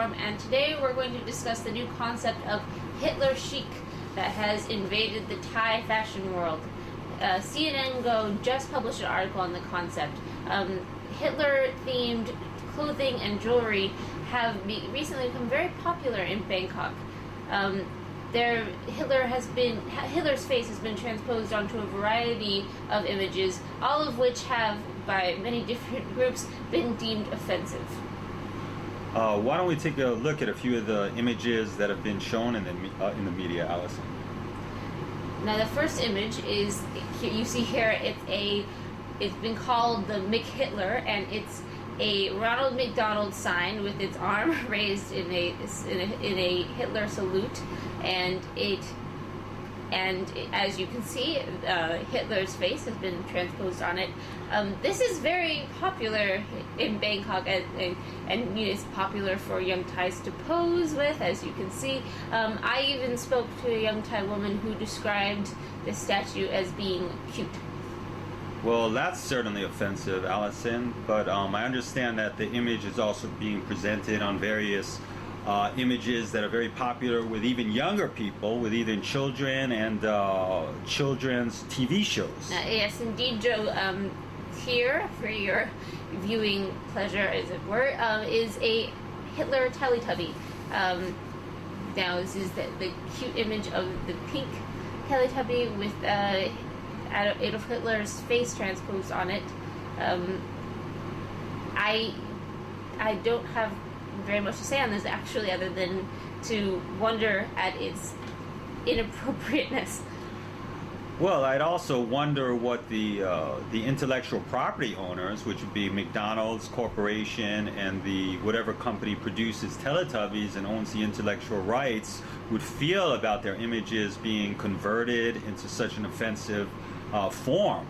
Forum, and today we're going to discuss the new concept of Hitler chic that has invaded the Thai fashion world. CNN Go just published an article on the concept. Hitler-themed clothing and jewelry have recently become very popular in Bangkok. Hitler's face has been transposed onto a variety of images, all of which have, by many different groups, been deemed offensive. Why don't we take a look at a few of the images that have been shown in the media, Allison? Now, the first image is you see here. It's been called the McHitler, and it's a Ronald McDonald sign with its arm raised in a Hitler salute, and as you can see, Hitler's face has been transposed on it. This is very popular in Bangkok, and it's popular for young Thais to pose with, as you can see. I even spoke to a young Thai woman who described this statue as being cute. Well, that's certainly offensive, Allison, but I understand that the image is also being presented on various images that are very popular with even younger people, with even children and children's TV shows. Yes, indeed, Joe. Here, for your viewing pleasure, as it were, is a Hitler Teletubby. Now, this is the cute image of the pink Teletubby with Adolf Hitler's face transposed on it. I don't have very much to say on this, actually, other than to wonder at its inappropriateness. Well, I'd also wonder what the intellectual property owners, which would be McDonald's Corporation and the whatever company produces Teletubbies and owns the intellectual rights, would feel about their images being converted into such an offensive form.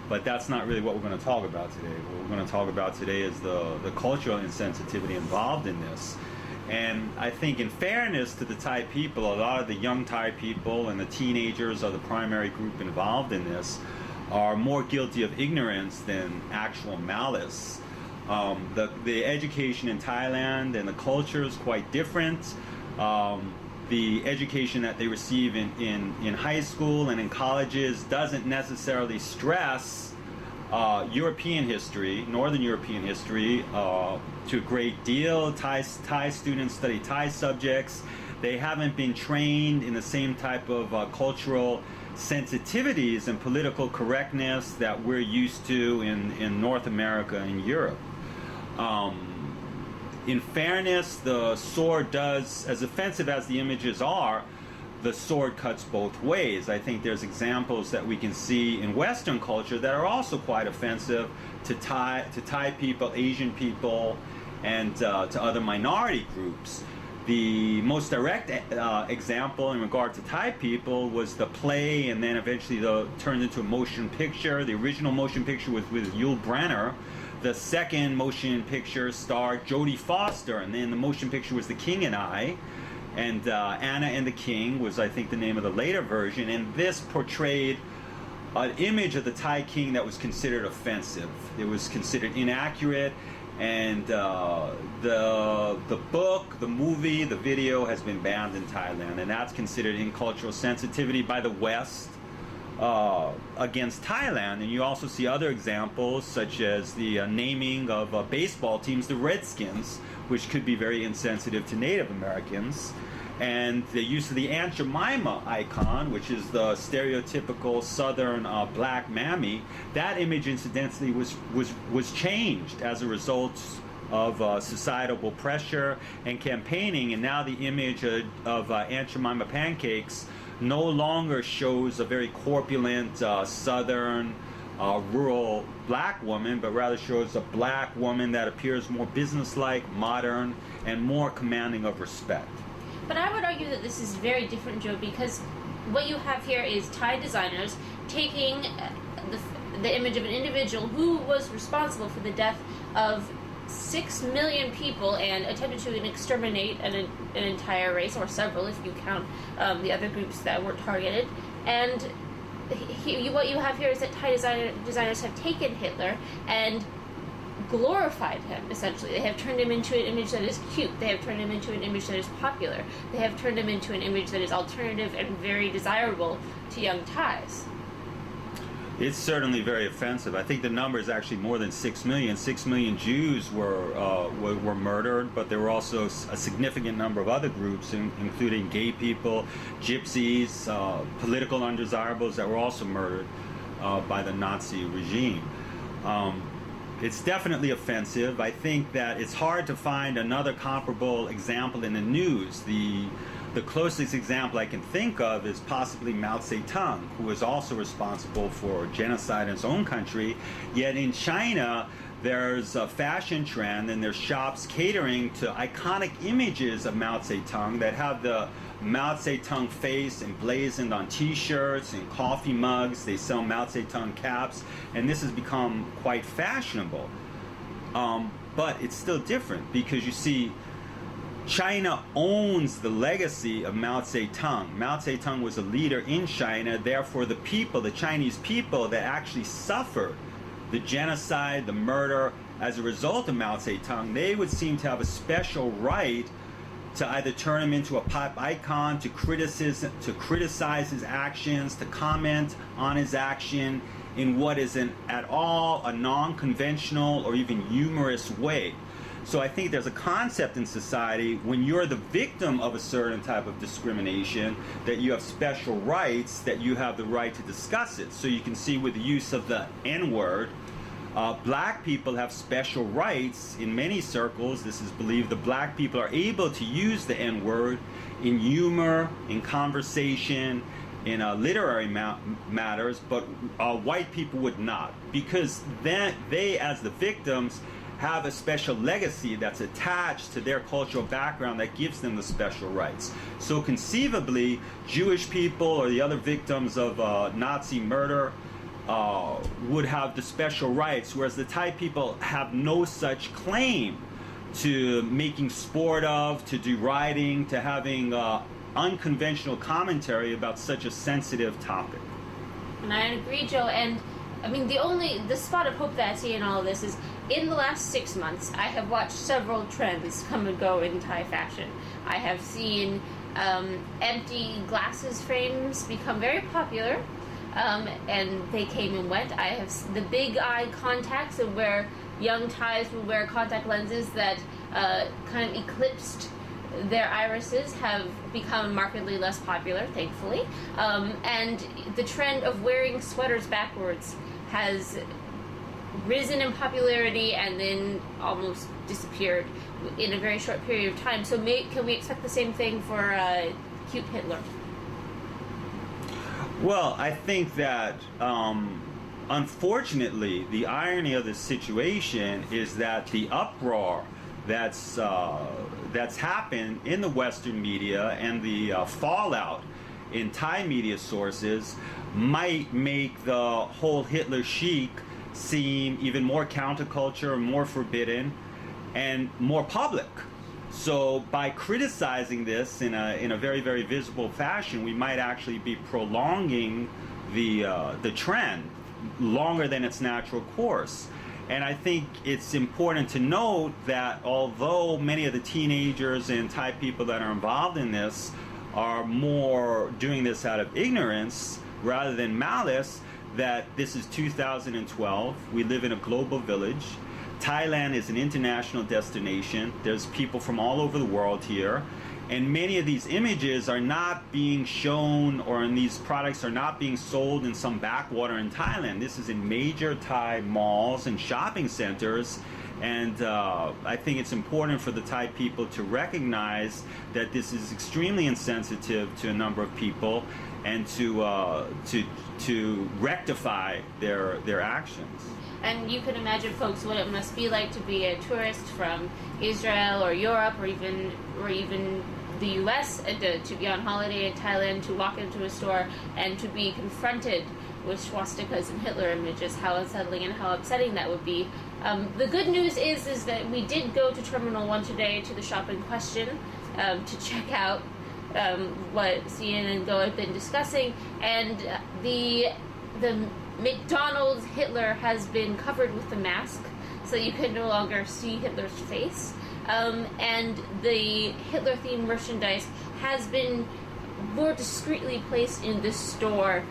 But that's not really what we're going to talk about today. What we're going to talk about today is the cultural insensitivity involved in this. And I think, in fairness to the Thai people, a lot of the young Thai people and the teenagers are the primary group involved in this, are more guilty of ignorance than actual malice. The education in Thailand and the culture is quite different. The education that they receive in high school and in colleges doesn't necessarily stress European history, Northern European history, to a great deal. Thai students study Thai subjects. They haven't been trained in the same type of cultural sensitivities and political correctness that we're used to in North America and Europe. In fairness, the sword does, as offensive as the images are, the sword cuts both ways. I think there's examples that we can see in Western culture that are also quite offensive to Thai people, Asian people, and to other minority groups. The most direct example in regard to Thai people was the play, and then eventually turned into a motion picture. The original motion picture was with Yul Brynner. The second motion picture starred Jodie Foster, and then the motion picture was The King and I. And Anna and the King was, I think, the name of the later version. And this portrayed an image of the Thai king that was considered offensive. It was considered inaccurate. And the book, the movie, the video has been banned in Thailand. And that's considered in cultural sensitivity by the West against Thailand. And you also see other examples, such as the naming of baseball teams, the Redskins, which could be very insensitive to Native Americans. And the use of the Aunt Jemima icon, which is the stereotypical Southern black mammy, that image incidentally was changed as a result of societal pressure and campaigning. And now the image of Aunt Jemima pancakes no longer shows a very corpulent Southern rural black woman, but rather shows a black woman that appears more businesslike, modern, and more commanding of respect. But I would argue that this is very different, Joe, because what you have here is Thai designers taking the image of an individual who was responsible for the death of 6 million people and attempted to exterminate an entire race, or several if you count the other groups that were targeted. And what you have here is that Thai designers have taken Hitler and glorified him, essentially. They have turned him into an image that is cute. They have turned him into an image that is popular. They have turned him into an image that is alternative and very desirable to young Thais. It's certainly very offensive. I think the number is actually more than 6 million. 6 million Jews were murdered, but there were also a significant number of other groups, including gay people, gypsies, political undesirables that were also murdered by the Nazi regime. It's definitely offensive. I think that it's hard to find another comparable example in the news. The closest example I can think of is possibly Mao Zedong, who was also responsible for genocide in his own country. Yet in China, there's a fashion trend and there's shops catering to iconic images of Mao Zedong that have the Mao Zedong face emblazoned on t-shirts and coffee mugs. They sell Mao Zedong caps, and this has become quite fashionable. But it's still different because you see, China owns the legacy of Mao Zedong. Mao Zedong was a leader in China, therefore the people, the Chinese people that actually suffered the genocide, the murder as a result of Mao Zedong, they would seem to have a special right to either turn him into a pop icon, to criticize his actions, to comment on his action in what is at all a non-conventional or even humorous way. So I think there's a concept in society when you're the victim of a certain type of discrimination that you have special rights, that you have the right to discuss it. So you can see with the use of the N-word, black people have special rights in many circles. This is believed the black people are able to use the N-word in humor, in conversation, in literary matters, but white people would not, because then they, as the victims, have a special legacy that's attached to their cultural background that gives them the special rights. So conceivably, Jewish people or the other victims of Nazi murder would have the special rights, whereas the Thai people have no such claim to making sport of, to deriding, to having unconventional commentary about such a sensitive topic. And I agree, Joe. And I mean, the spot of hope that I see in all of this is, in the last 6 months, I have watched several trends come and go in Thai fashion. I have seen empty glasses frames become very popular, and they came and went. I have the big eye contacts, and where young Thais would wear contact lenses that kind of eclipsed their irises, have become markedly less popular, thankfully. And the trend of wearing sweaters backwards has risen in popularity and then almost disappeared in a very short period of time. So can we expect the same thing for cute Hitler? Well, I think that unfortunately the irony of this situation is that the uproar that's happened in the Western media and the fallout in Thai media sources might make the whole Hitler chic seem even more counterculture, more forbidden, and more public. So by criticizing this in a very, very visible fashion, we might actually be prolonging the trend longer than its natural course. And I think it's important to note that although many of the teenagers and Thai people that are involved in this are more doing this out of ignorance rather than malice, that this is 2012. We live in a global village. Thailand is an international destination. There's people from all over the world here. And many of these images are not being shown, or in these products are not being sold in some backwater in Thailand. This is in major Thai malls and shopping centers. And I think it's important for the Thai people to recognize that this is extremely insensitive to a number of people, and to rectify their actions. And you can imagine, folks, what it must be like to be a tourist from Israel or Europe or even the U.S. and to be on holiday in Thailand, to walk into a store and to be confronted with swastikas and Hitler images. How unsettling and how upsetting that would be. The good news is that we did go to Terminal 1 today, to the shop in question, to check out what CNN and Go have been discussing, and the McDonald's Hitler has been covered with the mask so you could no longer see Hitler's face. And the Hitler-themed merchandise has been more discreetly placed in this store,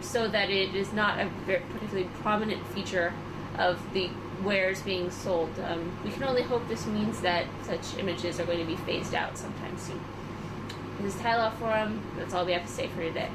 so that it is not a very particularly prominent feature of the wares being sold. We can only hope this means that such images are going to be phased out sometime soon. This is Thai Law Forum. That's all we have to say for today.